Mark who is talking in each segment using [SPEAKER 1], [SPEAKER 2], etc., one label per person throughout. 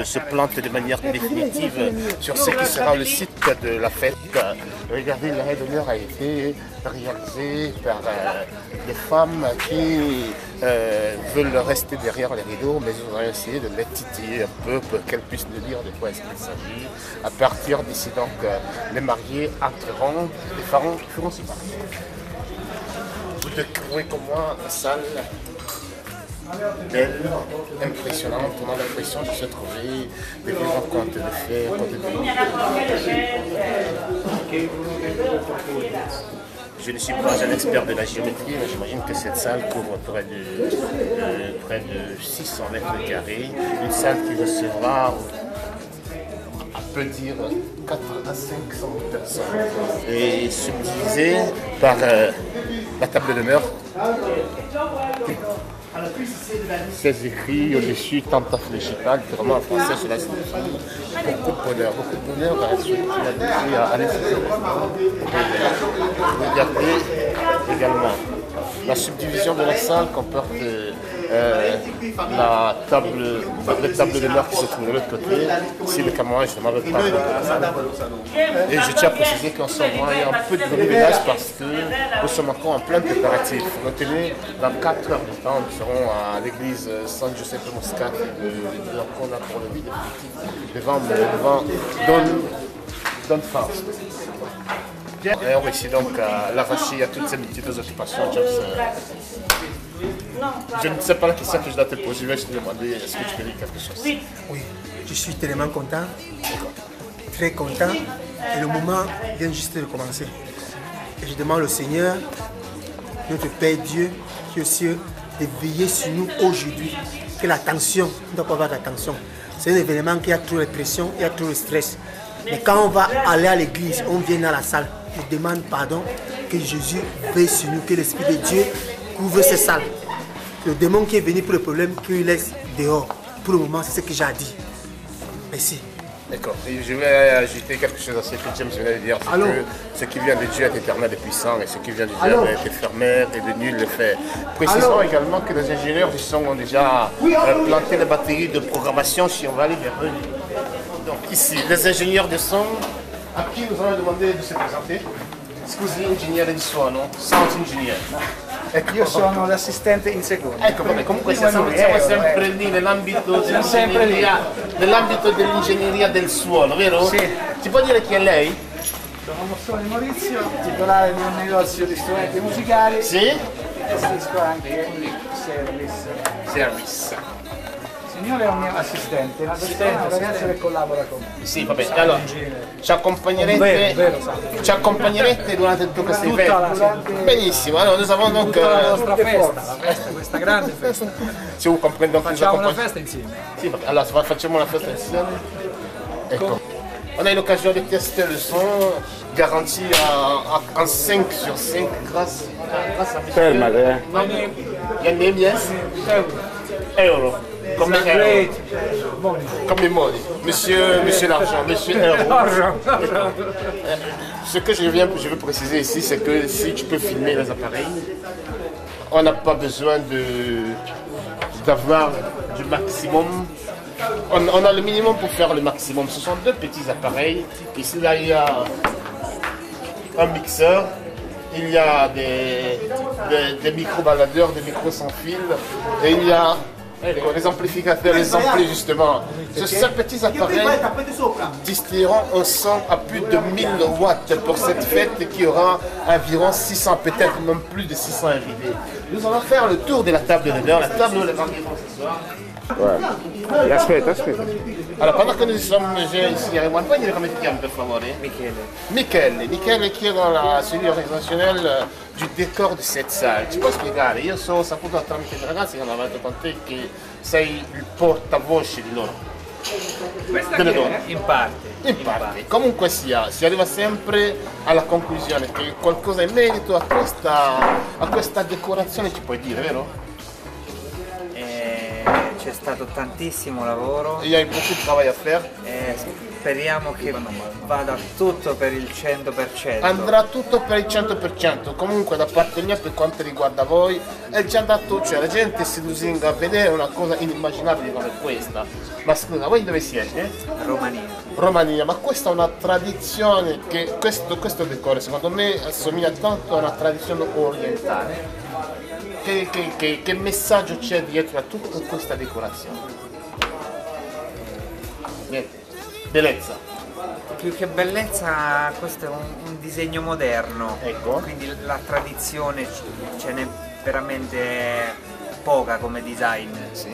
[SPEAKER 1] Se plante de manière définitive sur ce qui sera le site de la fête. Regardez, l'arrêt d'honneur a été réalisé par des femmes qui veulent rester derrière les rideaux, mais ils ont essayé de les titiller un peu pour qu'elles puissent nous dire de quoi est-ce qu'il s'agit. À partir d'ici donc, les mariés entreront, les feront ce parti. Vous découvrez comment la salle belle, impressionnante, on a l'impression de se trouver des vivants contes de fées, contes de nuit. Je ne suis pas un expert de la géométrie, mais j'imagine que cette salle couvre près de 600 mètres carrés, une salle qui recevra, on peut dire, 4 à 500 personnes, et subdivisée par la table d'honneur. Ces écrits au-dessus, tanta fléchita, vraiment en français, cela signifie beaucoup de bonheur à ceux qui l'ont à l'essai. Regardez également la subdivision de la salle comporte la table d'honneur qui se trouve de l'autre côté. Ici, le caméra, justement, le table de la salle. Et je tiens à préciser qu'en ce moment, il y a un peu de remue-ménage parce que nous sommes encore en plein préparatif. Retenez, dans 4 heures de temps, nous serons à l'église San Giuseppe Moscati de la Corona pour le vide devant Don Faust. Et on réussit donc à l'arracher à toutes ces petites occupations. Je ne sais pas la question que je dois te poser, je vais te demander, est-ce que tu peux dire quelque chose?
[SPEAKER 2] Oui, je suis tellement content, très content, et le moment vient juste de commencer. Et je demande au Seigneur, notre Père Dieu, qui est aux cieux, de veiller sur nous aujourd'hui, que l'attention, on ne doit pas avoir d'attention. C'est un événement qui a trop de pression, il y a trop de stress. Mais quand on va aller à l'église, on vient dans la salle, je demande pardon, que Jésus veille sur nous, que l'Esprit de Dieu couvre ces salles. Le démon qui est venu pour le problème, qu'il laisse dehors. Pour le moment, c'est ce que j'ai dit. Merci.
[SPEAKER 1] D'accord. Je vais ajouter quelque chose à ce que James venait de dire. Que ce qui vient de Dieu est éternel et puissant, et ce qui vient de Dieu est éphémère et de nul effet. Précisons également que les ingénieurs du son ont déjà planté les batteries de programmation si on va aller vers eux. Donc ici, les ingénieurs de son, à qui nous allons demander de se présenter. Scusi, ingegnere di suono, sound engineer.
[SPEAKER 3] Ecco. Io sono l'assistente in secondo.
[SPEAKER 1] Ecco, vabbè, comunque siamo sempre lì nell'ambito dell'ingegneria del suono, vero?
[SPEAKER 3] Sì.
[SPEAKER 1] Ci può dire chi è lei?
[SPEAKER 3] Sono Mossone Maurizio, titolare di un negozio di strumenti musicali.
[SPEAKER 1] Sì?
[SPEAKER 3] E gestisco anche il service. Il signore è un mio assistente, una ragazza che collabora con me.
[SPEAKER 1] Sì, vabbè, allora ci accompagnerete durante tutto questo evento. Benissimo, allora noi sappiamo donc
[SPEAKER 3] la nostra festa, questa grande festa.
[SPEAKER 1] Se vous comprendez donc
[SPEAKER 3] Facciamo una festa insieme.
[SPEAKER 1] Sì, vabbè, allora facciamo una festa insieme. Ecco. On a eu l'occasion de tester le son, garanti en 5 sur 5 grâce à
[SPEAKER 4] Fermate,
[SPEAKER 1] Yannem, yes? Euro. Comme les modi. Monsieur l'argent, monsieur Euro. Ce que je veux préciser ici, c'est que si tu peux filmer les appareils, on n'a pas besoin d'avoir du maximum. On a le minimum pour faire le maximum. Ce sont 2 petits appareils. Ici, là, il y a un mixeur. Il y a des micro-baladeurs, des micros sans fil. Et il y a les amplificateurs, les amplis justement. Ces petits appareils distilleront un son à plus de 1000 watts pour cette fête qui aura environ 600, peut-être même plus de 600 invités. Nous allons faire le tour de la table d'honneur, la table où les mariés vont s'asseoir.
[SPEAKER 4] Ouais. Aspetta.
[SPEAKER 1] Allora, quando che noi siamo ici, puoi dire come ti chiami per favore? Michele qui est dans la cellule organisationnelle du décor di cette salle. Ci puoi spiegare? Io sono saputo tramite i ragazzi che hanno lavorato con te che sei il portavoce di loro.
[SPEAKER 3] Questa
[SPEAKER 1] Delle
[SPEAKER 3] che
[SPEAKER 1] donne.
[SPEAKER 3] in parte.
[SPEAKER 1] Comunque sia, si arriva sempre alla conclusione che qualcosa in merito a questa decorazione ci puoi dire, vero?
[SPEAKER 5] C'è stato tantissimo lavoro.
[SPEAKER 1] Il y a eu beaucoup de travail à faire.
[SPEAKER 5] speriamo che vada tutto per il 100%.
[SPEAKER 1] Andrà tutto per il 100%, comunque da parte mia per quanto riguarda voi è già andato, cioè la gente si lusinga a vedere una cosa inimmaginabile come questa. Ma scusa, voi dove siete?
[SPEAKER 5] Romania.
[SPEAKER 1] Romania, ma questa è una tradizione che questo decoro secondo me assomiglia tanto a una tradizione orientale. Che messaggio c'è dietro a tutta questa decorazione? Niente, bellezza.
[SPEAKER 5] Più che bellezza, questo è un disegno moderno,
[SPEAKER 1] Ecco.
[SPEAKER 5] quindi la tradizione ce n'è veramente poca come design,
[SPEAKER 1] Sì.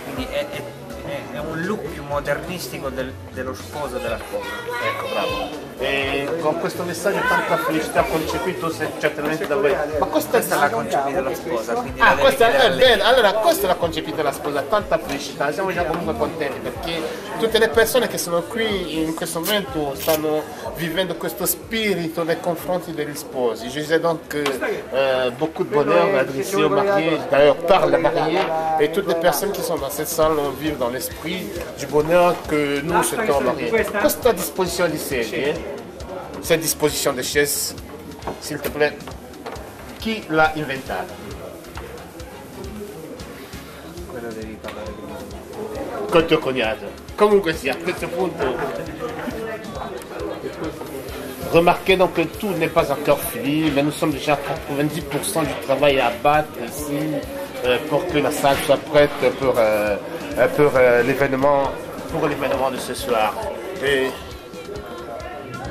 [SPEAKER 5] quindi è un look più modernistico dello sposo e della sposa.
[SPEAKER 1] Ecco, bravo. E con questo messaggio tanta felicità concepito certamente da voi. Ma
[SPEAKER 5] Questa l'ha concepita la sposa, quindi la
[SPEAKER 1] Ah,
[SPEAKER 5] deve
[SPEAKER 1] questa
[SPEAKER 5] chiedere a
[SPEAKER 1] è
[SPEAKER 5] lei.
[SPEAKER 1] bene, allora questa l'ha concepita la sposa, tanta felicità, siamo già comunque contenti perché tutte le persone che sono qui in questo momento stanno vivendo questo spirito nei confronti degli sposi. Je disais donc beaucoup de bonheur adressé aux mariés, d'ailleurs par les mariés, et toutes les personnes qui sont dans cette salle vivent dans l'esprit du bonheur que nous souhaitons aux mariés. Questa disposizione di sedie, cette disposition de chaises, s'il te plaît, chi l'ha inventata?
[SPEAKER 5] Quello devi parlare prima.
[SPEAKER 1] Col tuo cognato. Comunque sia, a questo punto remarquez donc que tout n'est pas encore fini, mais nous sommes déjà à 90% du travail à abattre ici pour que la salle soit prête pour l'événement de ce soir. Et...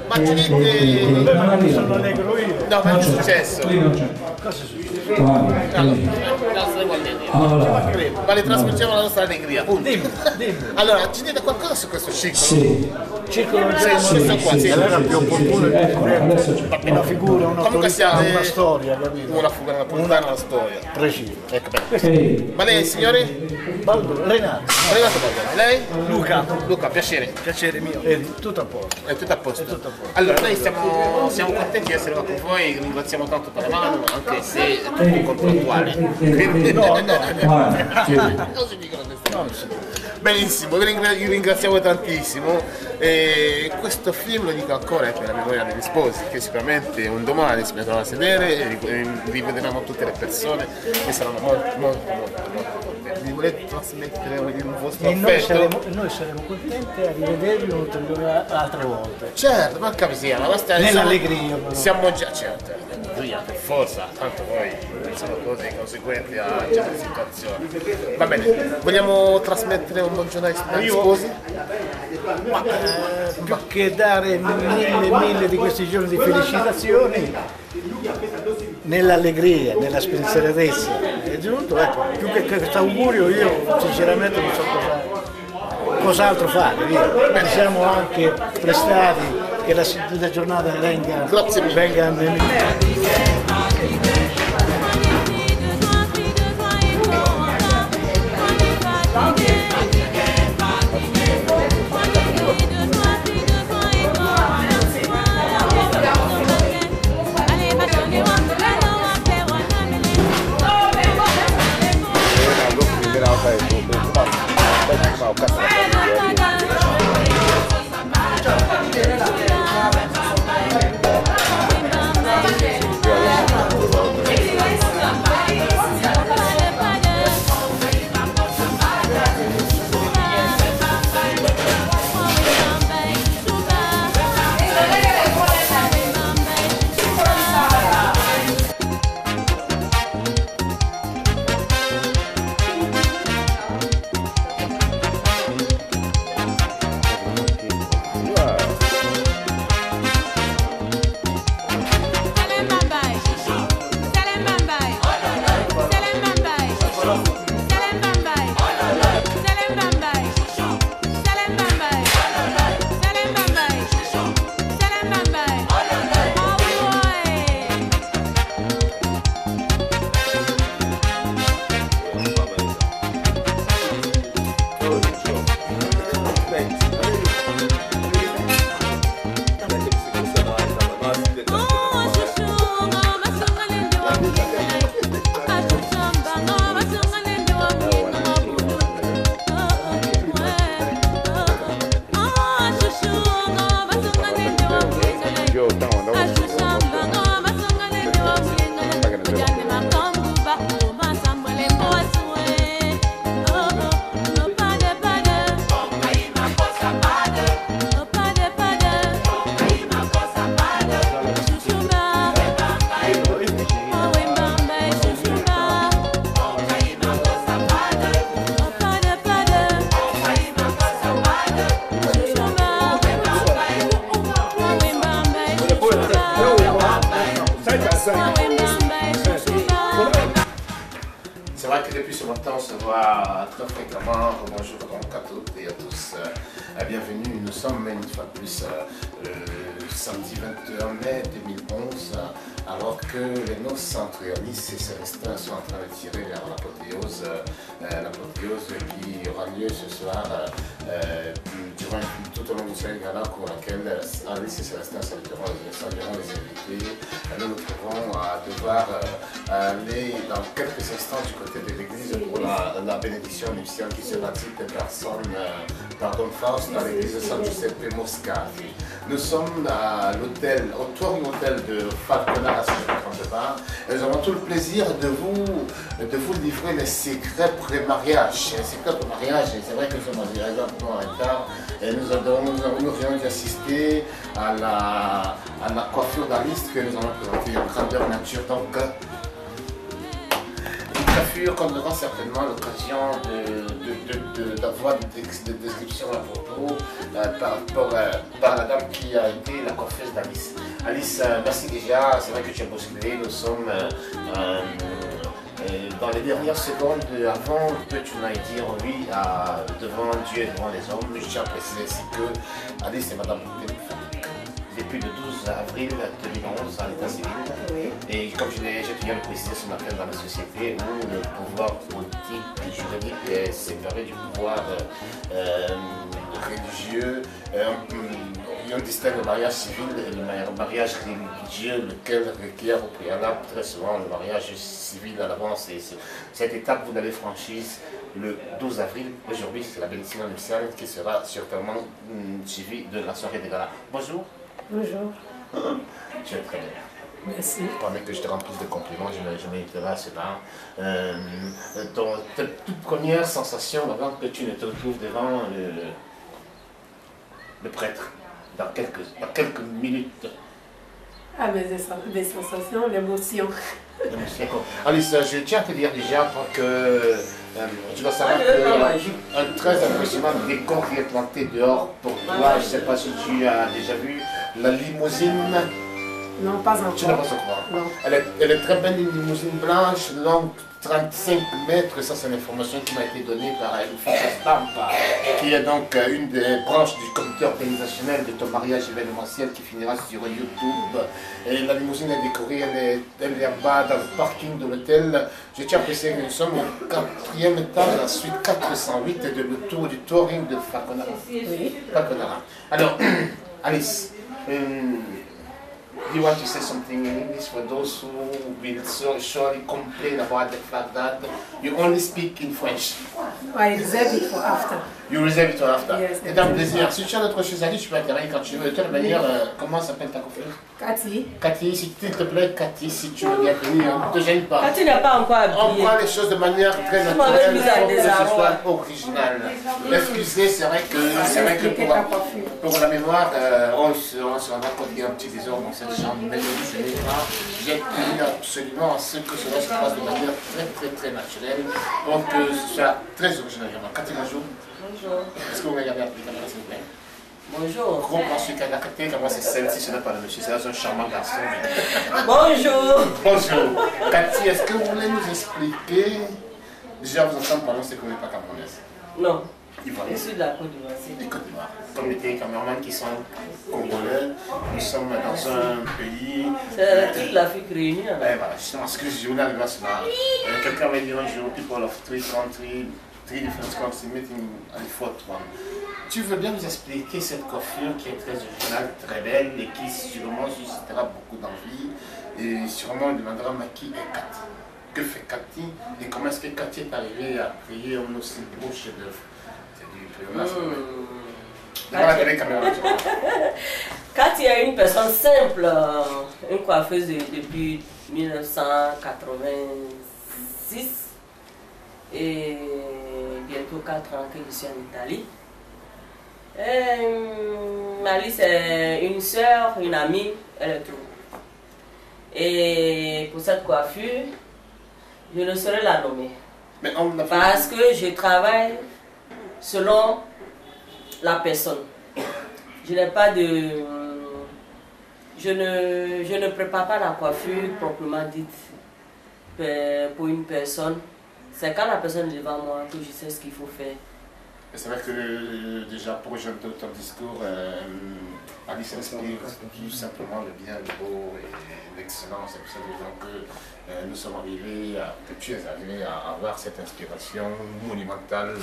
[SPEAKER 1] Ma ti dite...
[SPEAKER 3] Sono allegro io.
[SPEAKER 1] No, ma è successo?
[SPEAKER 6] Qui non c'è.
[SPEAKER 3] Cosa è successo?
[SPEAKER 6] Allora,
[SPEAKER 1] Ma le trasmettiamo la nostra allegria, punto.
[SPEAKER 3] Dimmi.
[SPEAKER 1] Allora, ci dite qualcosa su questo ciclo?
[SPEAKER 6] sì,
[SPEAKER 3] Circolo
[SPEAKER 1] Sì, questo qua, sì.
[SPEAKER 3] allora più opportuno è
[SPEAKER 6] ecco, adesso c'è.
[SPEAKER 3] una figura,
[SPEAKER 1] Comunque siamo
[SPEAKER 3] una storia, capito?
[SPEAKER 1] una fuga napoletana, una storia.
[SPEAKER 3] Preciso.
[SPEAKER 1] Ecco bene.
[SPEAKER 6] Ehi,
[SPEAKER 1] Ma lei, signore?
[SPEAKER 3] Baldo, Renato.
[SPEAKER 1] Renato Baldoni. Lei?
[SPEAKER 3] Luca.
[SPEAKER 1] Luca, piacere.
[SPEAKER 3] Piacere mio. Vedi, tutto a posto.
[SPEAKER 1] È tutto a posto. Allora, noi siamo contenti di essere qua con voi, ringraziamo tanto per la mano, anche se è tutto contrattuale. Non si dicono queste cose. Benissimo, vi ringraziamo tantissimo. E questo film, lo dico ancora, è per la memoria degli sposi, che sicuramente un domani si metteranno a sedere e rivedranno tutte le persone che saranno molto contenti. Vi volete trasmettere il vostro
[SPEAKER 3] E noi
[SPEAKER 1] affetto?
[SPEAKER 3] saremo contenti a rivedervi ulteriori altre volte.
[SPEAKER 1] Certo, porca miseria, la nostra
[SPEAKER 3] Nell'allegria, però.
[SPEAKER 1] siamo già, certo, allegria, per forza, tanto poi sono cose conseguenti a certe situazioni. Va bene, vogliamo trasmettere un buongiorno agli sposi?
[SPEAKER 3] Più che dare mille di questi giorni di felicitazioni, nell'allegria, nella spensieratezza è giunto, ecco, più che questo augurio io sinceramente non so cos'altro fare, via. Siamo anche prestati che la giornata venga
[SPEAKER 1] pourtant on se voit très fréquemment. Bonjour donc à toutes et à tous. Bienvenue, nous sommes une fois de plus le samedi 21 mai 2011, alors que les noces entre Alice et Célestin sont en train de tirer vers l'apothéose qui aura lieu ce soir tout au long du soirée gala pour laquelle Alice et Célestin seront les invités. Nous nous trouvons à devoir aller dans quelques instants du côté de l'église pour la bénédiction nuptiale qui sera dite par Don Faust dans l'église de San Giuseppe Moscati. Nous sommes à l'hôtel, au Touring Hotel de Falconara, si je ne me trompe pas, et nous avons tout le plaisir de vous livrer les secrets pré-mariage. Les secrets pré-mariage, c'est vrai que nous sommes en retard, et nous venons d'assister à la coiffure d'Alice que nous allons présenter en grandeur nature. Donc, une coiffure qu'on aura certainement l'occasion d'avoir des descriptions à propos par la dame qui a été la coiffeuse d'Alice. Alice, merci déjà, c'est vrai que tu as bousculé, nous sommes dans les dernières secondes avant que tu n'ailles dire oui devant Dieu et devant les hommes. Je tiens à préciser ici que Alice est madame depuis le 12 avril 2011 à l'état civil. Oui. Et comme je viens de le préciser ce matin dans la société où le pouvoir politique et juridique est séparé du pouvoir religieux, on distingue le mariage civil et le mariage religieux, lequel requiert au préalable très souvent le mariage civil à l'avance. Et cette étape, vous l'avez franchise le 12 avril. Aujourd'hui, c'est la bénédiction nuptiale qui sera certainement suivie de la soirée des galas. Bonjour.
[SPEAKER 6] Bonjour.
[SPEAKER 1] Tu es très bien.
[SPEAKER 6] Merci.
[SPEAKER 1] Pendant que je te rends plus de compliments, je m'inviterai à cela. Ta toute première sensation avant que tu ne te retrouves devant le prêtre, dans quelques minutes.
[SPEAKER 6] Ah, mais des sensations, l'émotion.
[SPEAKER 1] Alice, je tiens à te dire déjà que tu dois savoir qu'un très impressionnant décor qui est planté dehors pour toi. Je ne sais pas si tu as déjà vu la limousine.
[SPEAKER 6] Non, pas encore.
[SPEAKER 1] Tu n'as pas encore.
[SPEAKER 6] Non.
[SPEAKER 1] Elle est très belle, une limousine blanche, longue 35 mètres. Ça, c'est l'information qui m'a été donnée par Elfisa Stampa, qui est donc une des branches du comité organisationnel de ton mariage événementiel qui finira sur YouTube. Et la limousine est décorée, elle est bas dans le parking de l'hôtel. Je tiens à préciser que nous sommes au 4e étage, la suite 408 de l'autour du touring de Falconara.
[SPEAKER 6] Oui.
[SPEAKER 1] Falconara. Alors, Alice, do you want to say something in English for those who will surely complain about the fact that you only speak in French?
[SPEAKER 6] I reserve it for after.
[SPEAKER 1] You reserve it for after.
[SPEAKER 6] Yes,
[SPEAKER 1] C'est un plaisir. Si tu as d'autres choses à dire, tu peux intervenir quand tu veux. De toute manière, comment s'appelle ta coiffeuse?
[SPEAKER 6] Cathy.
[SPEAKER 1] Cathy, s'il te plaît, Cathy, si tu veux bien venir, ne te gêne pas.
[SPEAKER 7] Cathy n'a pas encore
[SPEAKER 1] On
[SPEAKER 7] habillé.
[SPEAKER 1] prend les choses de manière très naturelle pour que ce soit original. Excusez, c'est vrai que pour la mémoire, on se rendra compte qu'il y a un petit désordre dans cette chambre, mais ce n'est pas. J'ai tenu absolument à ce que cela se passe de manière très naturelle, pour que ce soit très original. Cathy, bonjour.
[SPEAKER 7] Bonjour.
[SPEAKER 1] Est-ce que vous regardez la caméra, s'il vous plaît?
[SPEAKER 7] Bonjour.
[SPEAKER 1] Gros plan sur la Cathy, comment c'est celle-ci, ce n'est pas le monsieur, c'est un charmant garçon.
[SPEAKER 7] Bonjour.
[SPEAKER 1] Bonjour. Cathy, est-ce que vous voulez nous expliquer? Déjà, vous entendez parler, c'est qu'on n'est pas camerounaise.
[SPEAKER 7] Non.
[SPEAKER 1] Ivoirienne.
[SPEAKER 7] Je suis de la Côte d'Ivoire.
[SPEAKER 1] Des Côte d'Ivoire. Comme les caméramans qui sont congolais, nous sommes dans un pays.
[SPEAKER 7] C'est toute l'Afrique réunie.
[SPEAKER 1] Eh, voilà, justement, ce que je voulais arriver à cela. Quelqu'un m'a dit un jour, people of three different countries meeting in fourth one. Tu veux bien nous expliquer cette coiffure qui est très originale, très belle et qui sûrement suscitera beaucoup d'envie et sûrement on demandera mais qui est Cathy? Que fait Cathy et comment est-ce que Cathy est arrivée à créer un aussi beau chef-d'œuvre?
[SPEAKER 7] Cathy est une personne simple, une coiffeuse depuis 1986 et bientôt 4 ans que je suis en Italie. Alice est une soeur, une amie, elle est tout. Et pour cette coiffure, je ne saurais la nommer.
[SPEAKER 1] Mais on a
[SPEAKER 7] parce que je travaille selon la personne. Je n'ai pas de... Je ne prépare pas la coiffure proprement dite pour une personne C'est quand la personne est devant moi que je sais ce qu'il faut faire.
[SPEAKER 1] C'est vrai que déjà pour rejoindre ton discours, Alice inspire tout simplement le bien, le beau et l'excellence. C'est pour ça que nous sommes arrivés, que tu es arrivé à avoir cette inspiration monumentale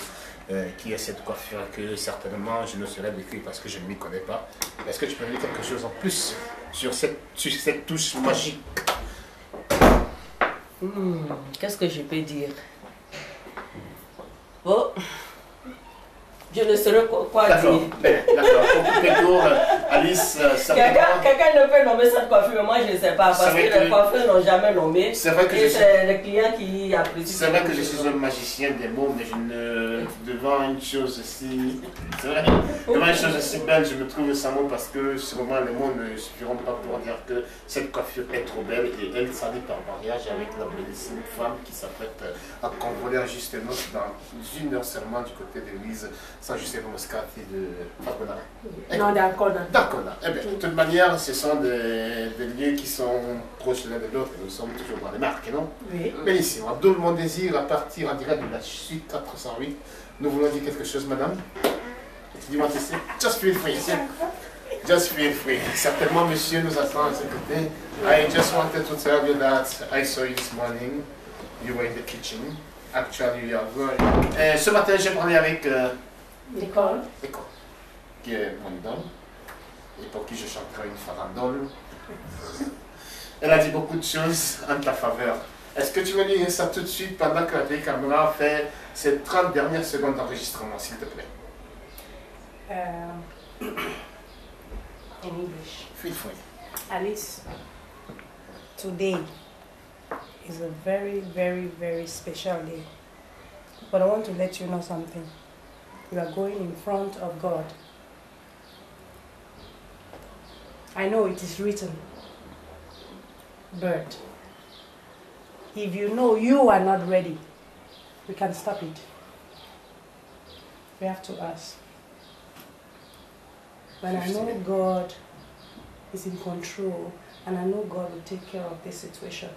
[SPEAKER 1] qui est cette coiffure que certainement je ne saurais décrire parce que je ne m'y connais pas. Est-ce que tu peux me dire quelque chose en plus sur cette touche magique?
[SPEAKER 7] Qu'est-ce que je peux dire? Oh, je ne saurais quoi dire.
[SPEAKER 1] D'accord. Pour couper court, Alice,
[SPEAKER 7] Quelqu'un ne peut nommer cette coiffure, moi je ne sais pas, parce que les coiffeurs n'ont jamais nommé. C'est vrai que c'est le client qui apprécie.
[SPEAKER 1] C'est vrai que je suis un magicien des mots, mais devant une chose aussi, c'est vrai, devant une chose aussi belle, je me trouve sans mots parce que sûrement les mots ne suffiront pas pour dire que cette coiffure est trop belle et elle s'allie par mariage avec la bellissime femme qui s'apprête à convoler juste dans 1 heure seulement du côté de l'église San Giuseppe Moscati de Faconara.
[SPEAKER 6] Non, d'accord.
[SPEAKER 1] D'accord. Eh bien, de toute manière, ce sont des lieux qui sont proches l'un de l'autre et nous sommes toujours dans les marques, non?
[SPEAKER 6] Oui.
[SPEAKER 1] Mais ici, on donne mon désir à partir en direct de la suite 408. Nous voulons dire quelque chose, madame? Dis-moi, tu sais, just feel free. Just feel free. Certainement, monsieur nous attend à ce côté. I just wanted to tell you that I saw you this morning. You were in the kitchen. Actually, you are going. Ce matin, j'ai parlé avec
[SPEAKER 6] Nicole,
[SPEAKER 1] qui est mon idole, et pour qui je chanterai une farandole. Elle a dit beaucoup de choses en ta faveur. Est-ce que tu veux lire ça tout de suite pendant que la télécaméra fait ces 30 dernières secondes d'enregistrement, s'il te plaît?
[SPEAKER 8] In English.
[SPEAKER 1] Feel free.
[SPEAKER 8] Alice, today is a very, very, very special day. But I want to let you know something. You are going in front of God. I know it is written, but if you know you are not ready, we can stop it. We have to ask. But I know God is in control, and I know God will take care of this situation.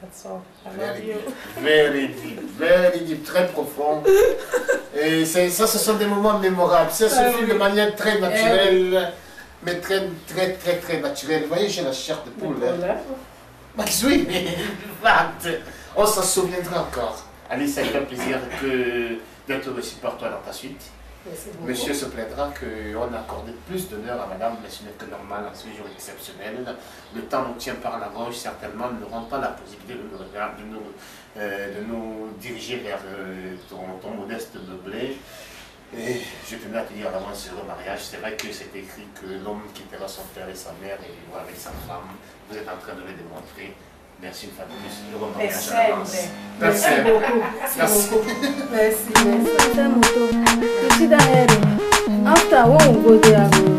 [SPEAKER 8] That's all. I love you.
[SPEAKER 1] Very deep, très profond. Et ça, ce sont des moments mémorables. Ça se fait de manière très naturelle, mais très naturelle. Vous voyez, j'ai la chair de poule. Bah oui, on s'en souviendra encore. Alice, ça fait un plaisir d'être reçu par toi dans ta suite. Monsieur se plaindra qu'on a accordé plus d'honneur à madame, mais ce n'est que normal en ce jour exceptionnel. Le temps nous tient par la gorge, certainement, ne rend pas la possibilité de nous diriger vers ton modeste meublé. Et je tenais à te dire à l'avance sur le mariage, c'est vrai que c'est écrit que l'homme quittera son père et sa mère et voilà avec sa femme. Vous êtes en train de le démontrer. Merci une fois de plus. Heureux mariage à l'avance.
[SPEAKER 6] Merci beaucoup. Merci beaucoup. Merci.
[SPEAKER 9] You see that area? After, when we go there,